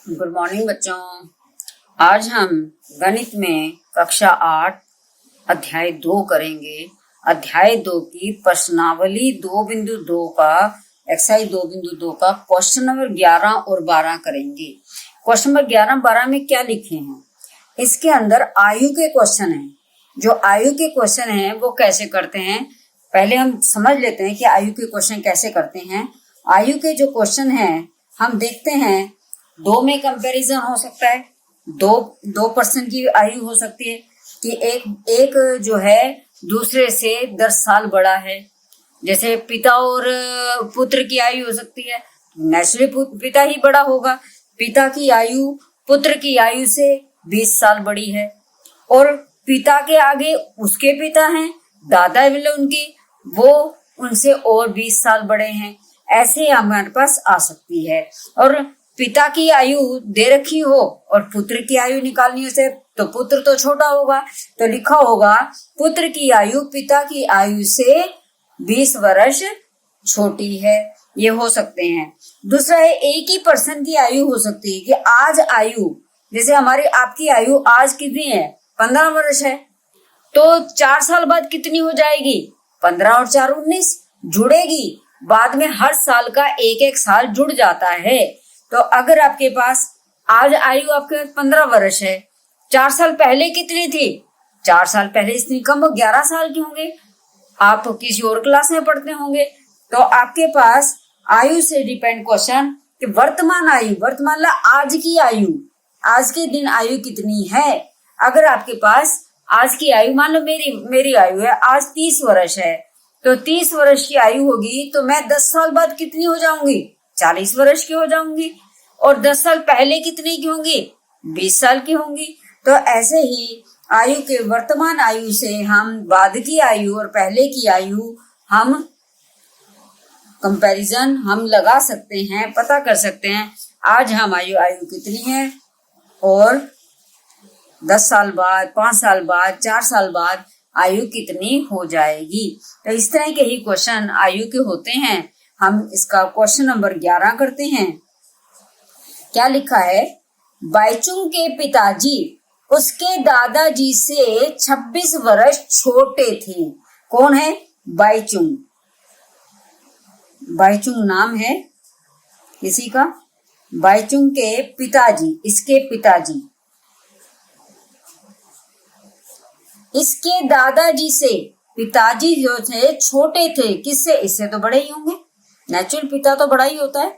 Good morning बच्चों। आज हम गणित में कक्षा 8 अध्याय 2 करेंगे। अध्याय 2 की प्रश्नावली 2.2 का एक्सरसाइज 2.2 का क्वेश्चन नंबर 11 और 12 करेंगे। क्वेश्चन नंबर 11 12 में क्या लिखे हैं? इसके अंदर आयु के क्वेश्चन हैं। जो आयु के क्वेश्चन हैं वो कैसे करते हैं, पहले हम समझ लेते हैं कि आयु के क्वेश्चन कैसे करते हैं। आयु के जो क्वेश्चन हैं हम देखते हैं, दो में कंपैरिजन हो सकता है, दो पर्सन की आयु हो सकती है कि एक जो है दूसरे से 10 साल बड़ा है। जैसे पिता और पुत्र की आयु हो सकती है, नेचुरली पिता ही बड़ा होगा। पिता की आयु पुत्र की आयु से 20 साल बड़ी है, और पिता के आगे उसके पिता हैं, दादा वाले उनकी, वो उनसे और 20 साल बड़े हैं। ऐसे हमारे पास आ सकती है। और पिता की आयु दे रखी हो और पुत्र की आयु निकालनी हो से, तो पुत्र तो छोटा होगा, तो लिखा होगा पुत्र की आयु पिता की आयु से 20 वर्ष छोटी है। ये हो सकते हैं। दूसरा है, एक ही पर्सन की आयु हो सकती है कि आज आयु, जैसे हमारी आपकी आयु आज कितनी है, 15 वर्ष है, तो 4 साल बाद कितनी हो जाएगी, 15 और 4 19 जुड़ेगी। बाद में हर साल का एक एक साल जुड़ जाता है। तो अगर आपके पास आज आयु आपके 15 वर्ष है, 4 साल पहले कितनी थी, 4 साल पहले इतनी कम हो 11 साल की होंगे। आप किसी और क्लास में पढ़ते होंगे, तो आपके पास आयु से डिपेंड क्वेश्चन कि वर्तमान आयु, वर्तमान ला आज की आयु, आज के दिन आयु कितनी है। अगर आपके पास आज की आयु, मान लो मेरी आयु है आज 30 वर्ष है, तो 30 वर्ष की आयु होगी तो मैं 10 साल बाद कितनी हो जाऊंगी, 40 वर्ष की हो जाऊंगी। और 10 साल पहले कितने की होंगी, 20 साल की होंगी। तो ऐसे ही आयु के वर्तमान आयु से हम बाद की आयु और पहले की आयु हम कंपैरिजन हम लगा सकते हैं, पता कर सकते हैं आज हम आयु कितनी है और 10 साल बाद, 5 साल बाद, 4 साल बाद आयु कितनी हो जाएगी। तो इस तरह के ही क्वेश्चन आयु के होते हैं। हम इसका क्वेश्चन नंबर 11 करते हैं। क्या लिखा है? बाईचुंग के पिताजी उसके दादाजी से 26 वर्ष छोटे थे। कौन है? बाईचुंग। बाईचुंग नाम है किसी का। बाईचुंग के पिताजी, इसके पिताजी इसके दादाजी से, पिताजी जो थे छोटे थे किससे, इससे तो बड़े ही होंगे, नेचुरल पिता तो बड़ा ही होता है,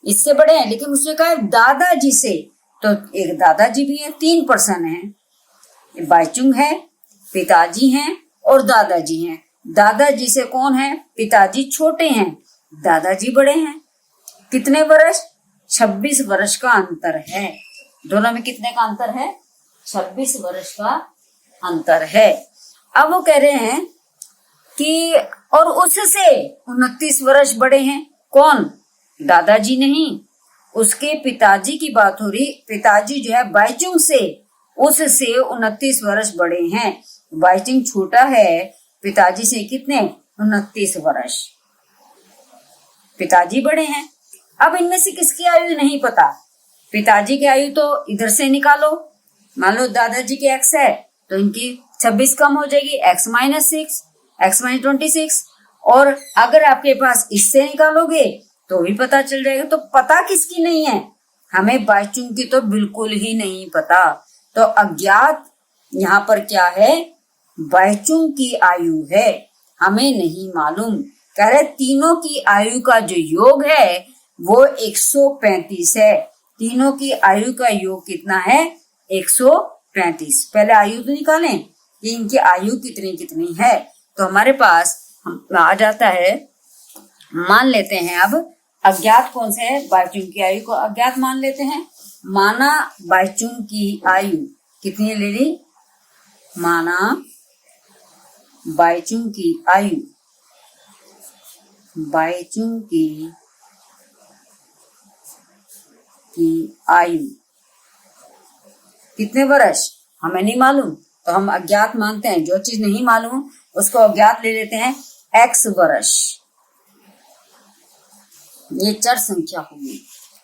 इससे बड़े हैं। लेकिन उसने कहा दादाजी से, तो एक दादाजी भी है, 3 पर्सन है, बाईचुंग है, पिताजी हैं और दादाजी हैं। दादाजी से कौन है? पिताजी छोटे हैं, दादाजी बड़े हैं। कितने वर्ष? 26 वर्ष का अंतर है। दोनों में कितने का अंतर है? 26 वर्ष का अंतर है। अब वो कह रहे हैं कि और उससे 29 वर्ष बड़े हैं। कौन? दादाजी नहीं, उसके पिताजी की बात हो रही। पिताजी जो है बाईचुंग से, उससे 29 वर्ष बड़े हैं। बाईचुंग छोटा है पिताजी से, कितने? 29 वर्ष। पिताजी बड़े हैं। अब इनमें से किसकी आयु नहीं पता। पिताजी की आयु तो इधर से निकालो, मान लो दादाजी की x है तो इनकी 26 कम हो जाएगी, x - 6, x - 26। और अगर आपके पास इससे निकालोगे तो भी पता चल जाएगा। तो पता किसकी नहीं है? हमें बाईचुंग की तो बिल्कुल ही नहीं पता। तो अज्ञात यहाँ पर क्या है? बाईचुंग की आयु है, हमें नहीं मालूम। कह रहे तीनों की आयु का जो योग है वो 135 है। तीनों की आयु का योग कितना है? 135। पहले आयु तो निकालें कि इनकी आयु कितनी कितनी है। तो हमारे पास आ जाता है, मान लेते हैं अब अज्ञात कौन से है, बाईचुंग की आयु को अज्ञात मान लेते हैं। माना बाईचुंग की आयु कितनी ले ली, माना बाईचुंग की आयु, बाईचुंग की आयु कितने वर्ष हमें नहीं मालूम, तो हम अज्ञात मानते हैं। जो चीज नहीं मालूम उसको अज्ञात ले लेते हैं। x वर्ष, ये चर संख्या होगी।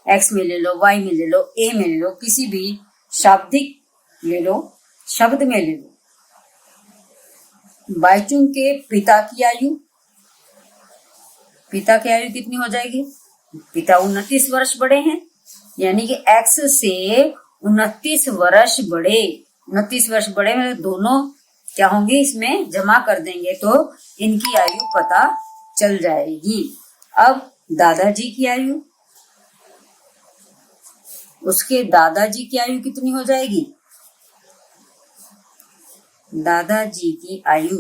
एक्स में ले लो, वाई में ले लो, ए में ले लो, किसी भी शाब्दिक ले लो, शब्द में ले लो। बाईचुंग के पिता की आयु, पिता की आयु कितनी हो जाएगी? पिता 29 वर्ष बड़े हैं, यानी कि एक्स से 29 वर्ष बड़े, 29 वर्ष बड़े में दोनों क्या होंगे, इसमें जमा कर देंगे तो इनकी आयु पता चल जाएगी। अब दादाजी की आयु, उसके दादाजी की आयु कितनी हो जाएगी? दादाजी की आयु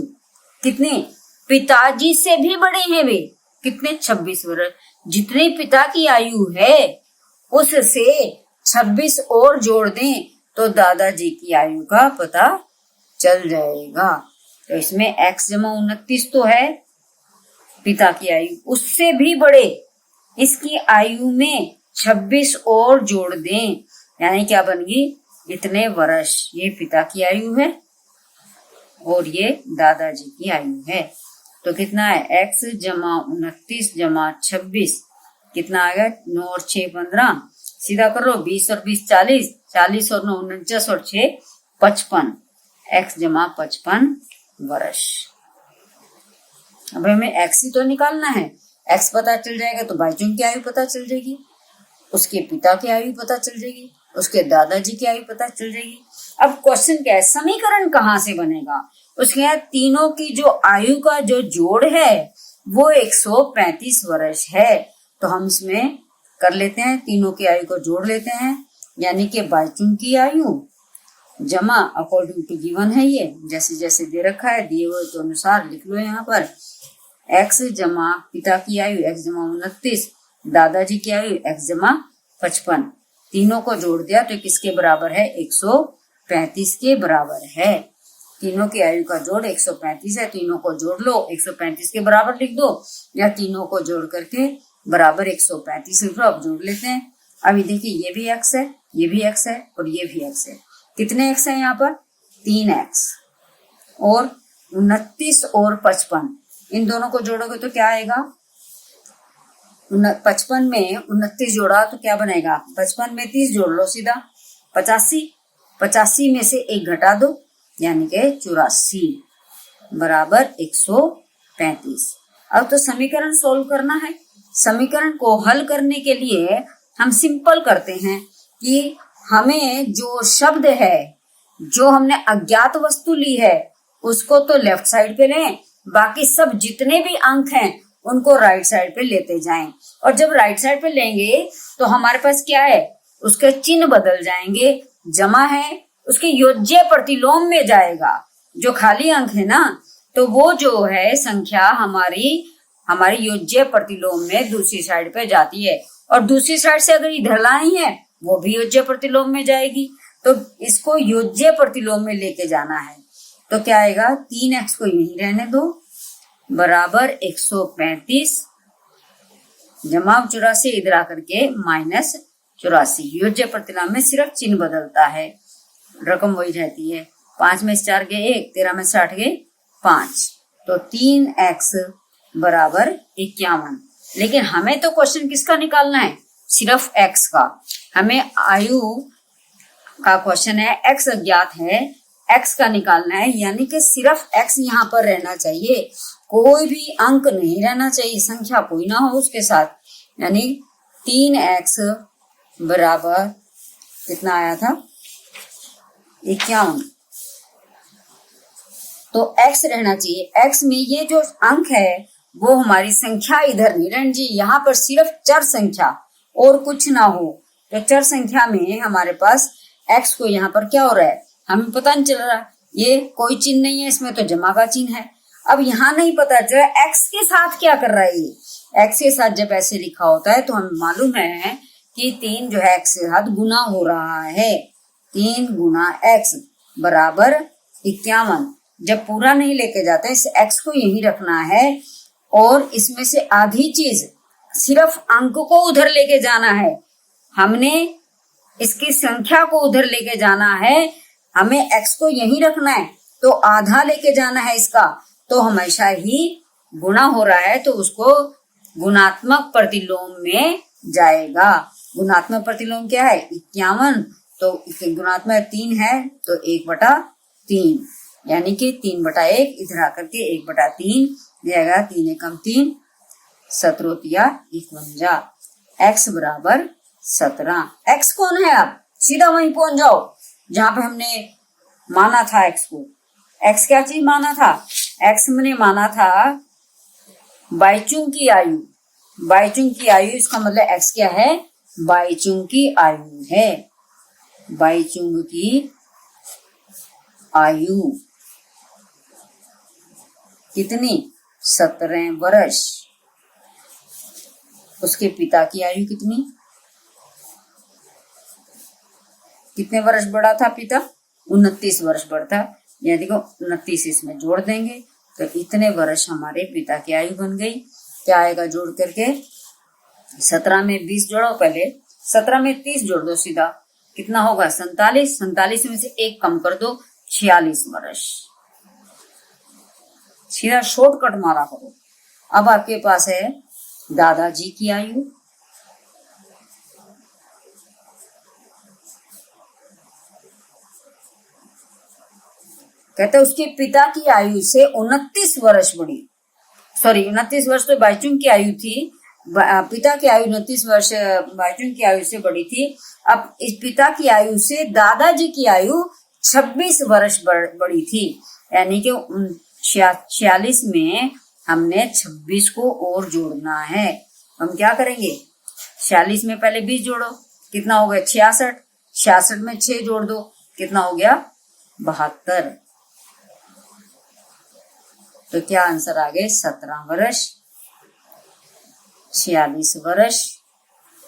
कितने? पिताजी से भी बड़े हैं वे, कितने? 26 वर्ष। जितने पिता की आयु है उससे 26 और जोड़ दें तो दादाजी की आयु का पता चल जाएगा। तो इसमें x जमा 29 तो है पिता की आयु, उससे भी बड़े इसकी आयु में 26 और जोड़ दें, यानी क्या बन गई? इतने वर्ष। ये पिता की आयु है और ये दादाजी की आयु है। तो कितना है? x जमा 29 जमा 26 कितना आ गया? 9 और 6 15, सीधा करो 20 और 20 40, 40 और 9 49 और 6 55, x जमा 55 वर्ष। अब हमें x ही तो निकालना है, x पता चल जाएगा तो बाईचुंग की आयु पता चल जाएगी, उसके पिता की आयु पता चल जाएगी, उसके दादाजी की आयु पता चल जाएगी। अब क्वेश्चन क्या है? समीकरण कहाँ से बनेगा? उसके यहाँ तीनों की जो आयु का जो जोड़ है वो 135 वर्ष है। तो हम इसमें कर लेते हैं, तीनों की आयु को जोड़ लेते हैं, यानी कि बाईचुंग की आयु जमा अकॉर्डिंग टू गिवन है, ये जैसे जैसे दे रखा है दिए हुए के अनुसार लिख लो यहाँ पर। x जमा पिता की आयु x जमा 29, दादाजी की आयु x जमा 55, तीनों को जोड़ दिया तो किसके बराबर है? 135 के बराबर है। तीनों की आयु का जोड़ 135 है, तीनों को जोड़ लो 135 के बराबर लिख दो, या तीनों को जोड़ करके बराबर 135 लिख लो। अब जोड़ लेते हैं। अभी देखिए ये भी x है, ये भी x है और ये भी x है। कितने x है यहाँ पर? 3x और 29 और 55, इन दोनों को जोड़ोगे तो क्या आएगा? 55 में 29 जोड़ा तो क्या बनेगा? 55 में 30 जोड़ लो सीधा 85, 85 में से 1 घटा दो यानी कि 84 बराबर 135। अब तो समीकरण सोल्व करना है। समीकरण को हल करने के लिए हम सिंपल करते हैं कि हमें जो शब्द है, जो हमने अज्ञात वस्तु ली है, उसको तो लेफ्ट साइड पे लें, बाकी सब जितने भी अंक हैं उनको राइट साइड पे लेते जाएं। और जब राइट साइड पे लेंगे तो हमारे पास क्या है? उसके चिन्ह बदल जाएंगे। जमा है उसके योज्य प्रतिलोम में जाएगा। जो खाली अंक है ना, तो वो जो है संख्या हमारी योज्य प्रतिलोम में दूसरी साइड पे जाती है, और दूसरी साइड से अगर इधर लानी है वो भी योज्य प्रतिलोम में जाएगी। तो इसको योज्य प्रतिलोम में लेके जाना है। तो क्या आएगा? 3x को यहीं रहने दो बराबर 135 जमा 84 इधर आकर के माइनस 84। योज्य प्रतिलोम में सिर्फ चिन्ह बदलता है, रकम वही रहती है। 5 में 4 गए 1, 13 में 60 गए 5, तो 3x बराबर 51। लेकिन हमें तो क्वेश्चन किसका निकालना है? सिर्फ x का। हमें आयु का क्वेश्चन है, x अज्ञात है, x का निकालना है, यानी कि सिर्फ x यहाँ पर रहना चाहिए, कोई भी अंक नहीं रहना चाहिए, संख्या कोई ना हो उसके साथ। यानी 3x बराबर कितना आया था? 51। तो x रहना चाहिए। x में ये जो अंक है वो हमारी संख्या इधर नहीं रहनी चाहिए, यहाँ पर सिर्फ चर संख्या और कुछ ना हो। तो चर संख्या में हमारे पास x को यहाँ पर क्या हो रहा है हमें पता नहीं चल रहा, ये कोई चिन्ह नहीं है, इसमें तो जमा का चिन्ह है। अब यहाँ नहीं पता चल रहा x के साथ क्या कर रहा है। ये x के साथ जब ऐसे लिखा होता है तो हमें मालूम है कि 3 जो है x के साथ गुना हो रहा है। 3 गुना x बराबर 51। जब पूरा नहीं लेके जाते, इस x को यही रखना है और इसमें से आधी चीज सिर्फ अंक को उधर लेके जाना है। हमने इसकी संख्या को उधर लेके जाना है, हमें x को यही रखना है, तो आधा लेके जाना है इसका, तो हमेशा ही गुणा हो रहा है तो उसको गुणात्मक प्रतिलोम में जाएगा। गुणात्मक प्रतिलोम क्या है 51, तो गुणात्मक 3 है तो 1/3, यानी कि 3/1 इधर आकर के 1/3 जाएगा। 3 एकम 3, 17×51, x बराबर 17। x कौन है? आप सीधा वहीं पहुंच जाओ जहां पे हमने माना था x को। x क्या चीज माना था? x मैंने माना था बाईचुंग की आयु। बाईचुंग की आयु, इसका मतलब x क्या है? बाईचुंग की आयु है। बाईचुंग की आयु कितनी? 17 वर्ष। उसके पिता की आयु कितनी? कितने वर्ष बढ़ा था पिता? 29 वर्ष बढ़ता। यह देखो 29 इसमें जोड़ देंगे तो इतने वर्ष हमारे पिता की आयु बन गई। क्या आएगा जोड़ करके? 17 में 20 जोड़ो पहले, 17 में 30 जोड़ दो सीधा, कितना होगा? 47। 47 में से 1 कम कर दो, 46 वर्ष। सीधा शॉर्टकट मारा करो। अब आपके पास है दादाजी की आयु। कहते उसके पिता की आयु से 29 वर्ष बढ़ी। सॉरी 29 वर्ष तो बाईचुंग की आयु थी, पिता की आयु 29 वर्ष बाईचुंग की आयु से बढ़ी थी। अब इस पिता की आयु से दादाजी की आयु 26 वर्ष बढ़ी थी, यानी कि 46 में हमने 26 को और जोड़ना है। हम क्या करेंगे? 46 में पहले 20 जोड़ो, कितना हो गया? 66। 66 में 6 जोड़ दो, कितना हो गया? 72। तो क्या आंसर आ गए? 17 वर्ष, 46 वर्ष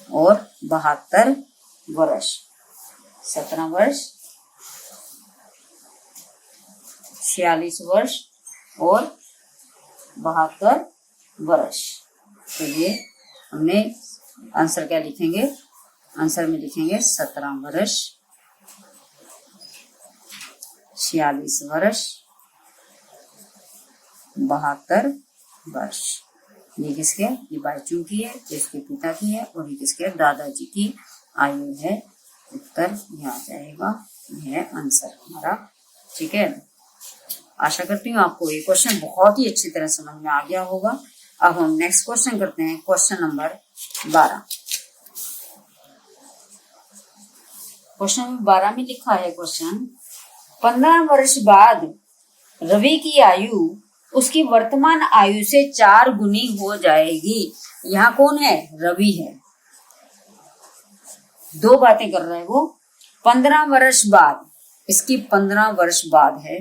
और 72 वर्ष। 17 वर्ष, 46 वर्ष और 72 वर्ष। तो ये हमने आंसर क्या लिखेंगे? आंसर में लिखेंगे 17 वर्ष, 46 वर्ष, 72 वर्ष। ये किसके? ये बाईचुंग की है, इसके पिता की है, और ये किसके? दादाजी की आयु है। उत्तर यहाँ आ जाएगा, यह आंसर हमारा। ठीक है, आशा करती हूँ आपको ये क्वेश्चन बहुत ही अच्छी तरह समझ में आ गया होगा। अब हम नेक्स्ट क्वेश्चन करते हैं, क्वेश्चन नंबर 12। क्वेश्चन नंबर 12 में लिखा है क्वेश्चन, 15 वर्ष बाद रवि की आयु उसकी वर्तमान आयु से 4 गुनी हो जाएगी। यहाँ कौन है? रवि है। दो बातें कर रहा है वो। 15 वर्ष बाद, इसकी 15 वर्ष बाद है,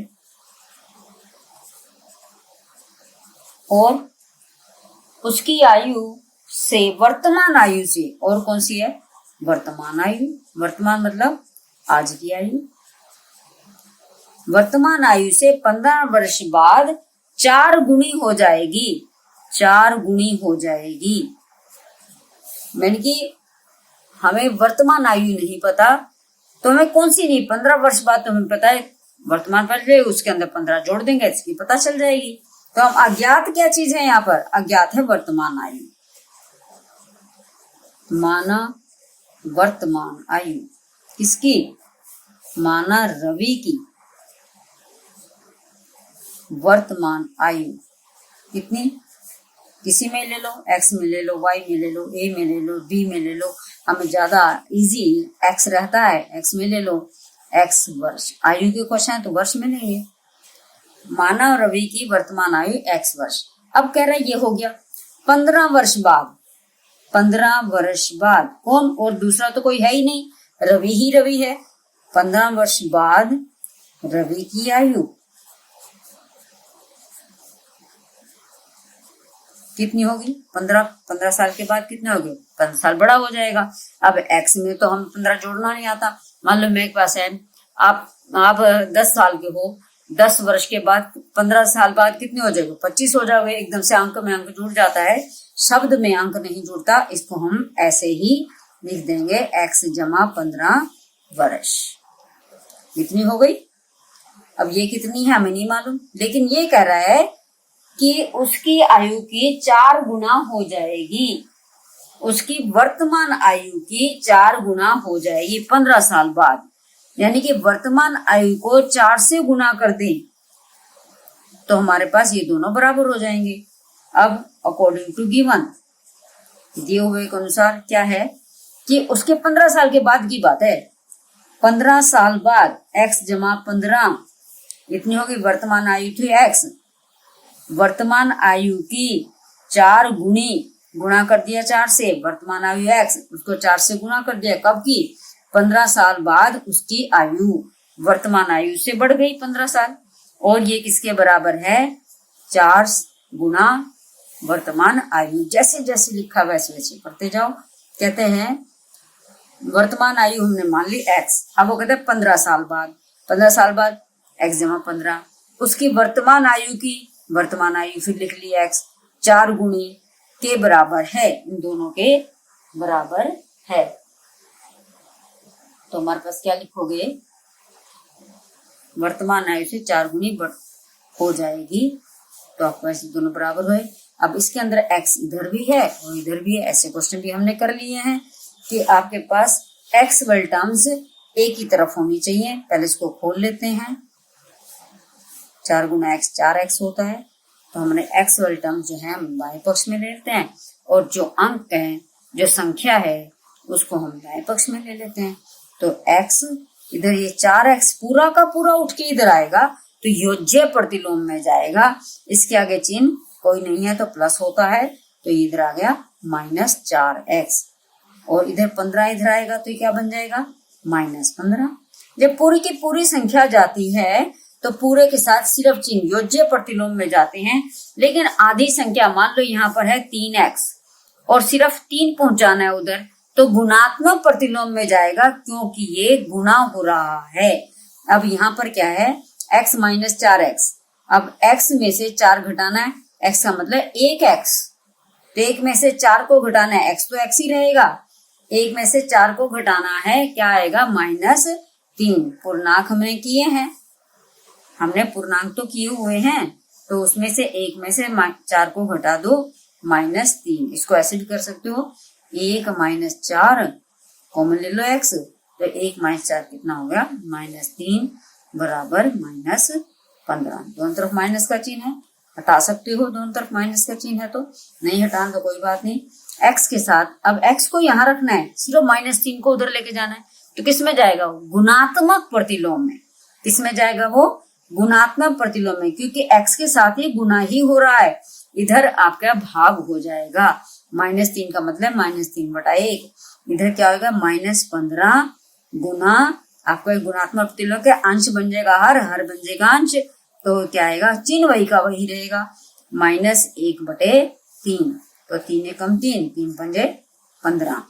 और उसकी आयु से, वर्तमान आयु से, और कौन सी है? वर्तमान आयु। वर्तमान मतलब आज की आयु। वर्तमान आयु से 15 वर्ष बाद 4 गुनी हो जाएगी। 4 गुनी हो जाएगी, यानी कि हमें वर्तमान आयु नहीं पता, तो हमें कौन सी नहीं, 15 वर्ष बाद तो हमें पता है वर्तमान पढ़ रहे, उसके अंदर 15 जोड़ देंगे, इसकी पता चल जाएगी। तो हम अज्ञात क्या चीज है यहाँ पर? अज्ञात है वर्तमान आयु। माना वर्तमान आयु किसकी? माना रवि की वर्तमान आयु कितनी? किसी में ले लो, x में ले लो, y में ले लो, a में ले लो, b में ले लो। हमें ज्यादा इजी x रहता है, x में ले लो, x वर्ष। आयु के क्वेश्चन है तो वर्ष में लेंगे। माना रवि की वर्तमान आयु x वर्ष। अब कह रहा है ये हो गया 15 वर्ष बाद। 15 वर्ष बाद कौन? और दूसरा तो कोई है ही नहीं, रवि ही रवि है। 15 वर्ष बाद रवि की आयु कितनी होगी? 15 साल के बाद कितने होगी? 15 साल बड़ा हो जाएगा। अब x में तो हम 15 जोड़ना नहीं आता। मान लो मेरे पास है, आप 10 साल के हो, 10 वर्ष के बाद 15 साल बाद कितने हो जाएगा? 25 हो जाओगे। एकदम से अंक में अंक जुड़ जाता है, शब्द में अंक नहीं जुड़ता। इसको हम ऐसे ही लिख देंगे, x जमा 15 वर्ष। कितनी हो गई? अब ये कितनी है हमें नहीं मालूम, लेकिन ये कह रहा है कि उसकी आयु की 4 गुना हो जाएगी। उसकी वर्तमान आयु की 4 गुना हो जाएगी 15 साल बाद। यानी कि वर्तमान आयु को 4 से गुना कर दें तो हमारे पास ये दोनों बराबर हो जाएंगे। अब अकॉर्डिंग टू गिवन, दिए हुए के अनुसार क्या है कि उसके 15 साल के बाद की बात है। 15 साल बाद x जमा 15 इतनी होगी वर्तमान आयु थी x। वर्तमान आयु की 4 गुणा कर दिया 4 से, वर्तमान आयु x उसको 4 से गुणा कर दिया, कब की? 15 साल बाद उसकी आयु वर्तमान आयु से बढ़ गई 15 साल। और ये किसके बराबर है? 4 गुना वर्तमान आयु। जैसे जैसे लिखा वैसे वैसे पढ़ते जाओ। कहते हैं वर्तमान आयु हमने मान ली x, अब वो कहते हैं 15 साल बाद। 15 साल बाद x जमा 15, उसकी वर्तमान आयु की वर्तमान आयु फिर लिख ली x, 4 गुणी के बराबर है, इन दोनों के बराबर है। तो हमारे पास क्या लिखोगे? वर्तमान आयु से 4 गुनी हो जाएगी, तो आपको ऐसे दोनों बराबर हुए। अब इसके अंदर x इधर भी है और इधर भी है, ऐसे क्वेश्चन भी हमने कर लिए हैं कि आपके पास x वाली टर्म्स एक ही तरफ होनी चाहिए। पहले इसको खोल लेते हैं, 4 गुना x 4x होता है, तो हमने x वाली टर्म जो है हम बाएं पक्ष में ले लेते हैं और जो अंक है, जो संख्या है, उसको हम दाएं पक्ष में ले लेते हैं। तो x इधर ये 4x पूरा का पूरा उठ के इधर आएगा तो योज्य प्रतिलोम में जाएगा। इसके आगे चिन्ह कोई नहीं है तो प्लस होता है, तो इधर आ गया -4x और इधर 15 इधर आएगा तो क्या बन जाएगा? -15। जब पूरी की पूरी संख्या जाती है तो पूरे के साथ सिर्फ चिन्ह योज्य प्रतिलोम में जाते हैं। लेकिन आधी संख्या मान लो यहाँ पर है 3x और सिर्फ 3 पहुंचाना है उधर, तो गुणात्मक प्रतिलोम में जाएगा क्योंकि ये गुणा हो रहा है। अब यहाँ पर क्या है? x - 4x। अब x में से 4 घटाना है, x का मतलब 1x, तो 1 में से 4 को घटाना है, x तो x ही रहेगा। 1 में से 4 को घटाना है, क्या आएगा? -3। पूर्णांक हमने किए हैं, हमने पूर्णांक तो किए हुए हैं, तो उसमें से 1 में से 4 को घटा दो, -3। इसको ऐसे भी कर सकते हो, 1 - 4 कॉमन ले लो x, तो 1 - 4 कितना हो गया? -3 बराबर -15। दोनों तरफ माइनस का चिन्ह है, हटा सकते हो, दोनों तरफ माइनस का चिन्ह है तो नहीं हटाना तो कोई बात नहीं। x के साथ अब x को यहाँ रखना है, सिर्फ -3 को उधर लेके जाना है, तो किस में जाएगा? गुणात्मक प्रतिलोम में। किस में जाएगा वो? गुणात्मक प्रतिलोम में, क्योंकि x के साथ ही गुना ही हो रहा है। इधर आपका भाग हो जाएगा, -3 का मतलब -3/1। इधर क्या होगा? -15 गुना आपका गुणात्मक प्रतिलोम के अंश बन जाएगा हर बन जाएगा अंश, तो क्या आएगा? चिन्ह वही का वही रहेगा, -1/3। तो 3 कम 3, 3 पंजे 15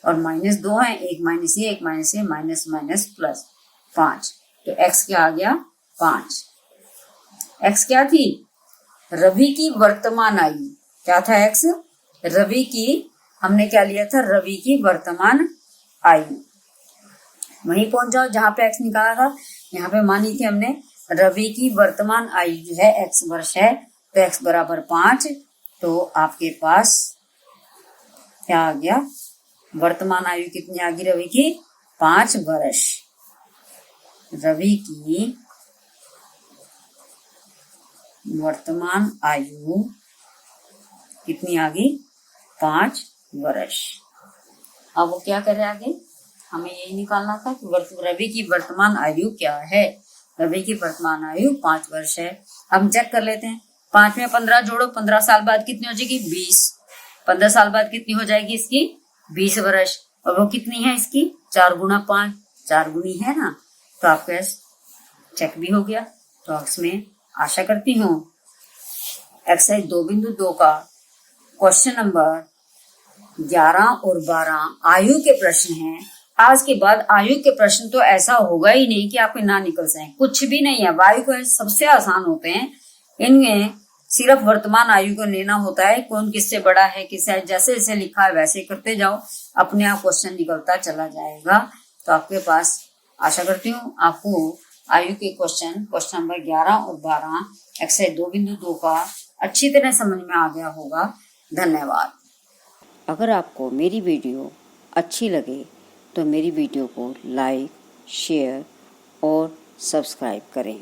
और -2 है, 1 - 1 माइनस प्लस 5, तो x क्या आ गया? 5। x क्या थी? रवि की वर्तमान आयु। क्या था x? रवि की, हमने क्या लिया था? रवि की वर्तमान आयु। वहीं पहुंच जाओ जहां पे x निकाला था, यहाँ पे मानी थी हमने रवि की वर्तमान आयु जो है x वर्ष है, तो x बराबर 5। तो आपके पास क्या आ गया? वर्तमान आयु कितनी आ गई रवि की? 5 वर्ष। रवि की वर्तमान आयु कितनी आ गई? 5 वर्ष। अब वो क्या करे आगे? हमें यही निकालना था कि रवि की वर्तमान आयु क्या है। रवि की वर्तमान आयु 5 वर्ष है। हम चेक कर लेते हैं, 5 में 15 जोड़ो, 15 साल बाद कितनी हो जाएगी? 20। 15 साल बाद कितनी हो जाएगी इसकी? 20 वर्ष। और वो कितनी है इसकी? 4 गुना 5, 4 गुनी है ना, तो आपका चेक भी हो गया। तो इसमें आशा करती हूँ एक्सरसाइज 2.2 का क्वेश्चन नंबर 11 और 12 आयु के प्रश्न हैं। आज के बाद आयु के प्रश्न तो ऐसा होगा ही नहीं कि आपके ना निकल जाए, कुछ भी नहीं है। वायु को सबसे आसान होते हैं, इनमें सिर्फ वर्तमान आयु को लेना होता है, कौन किससे बड़ा है, किससे, जैसे जैसे लिखा है वैसे करते जाओ, अपने आप क्वेश्चन निकलता चला जाएगा। तो आपके पास आशा करती हूँ आपको आयु के क्वेश्चन नंबर 11 और 12 एक्सरसाइज 2.2 का अच्छी तरह समझ में आ गया होगा। धन्यवाद। अगर आपको मेरी वीडियो अच्छी लगे तो मेरी वीडियो को लाइक, शेयर और सब्सक्राइब करें।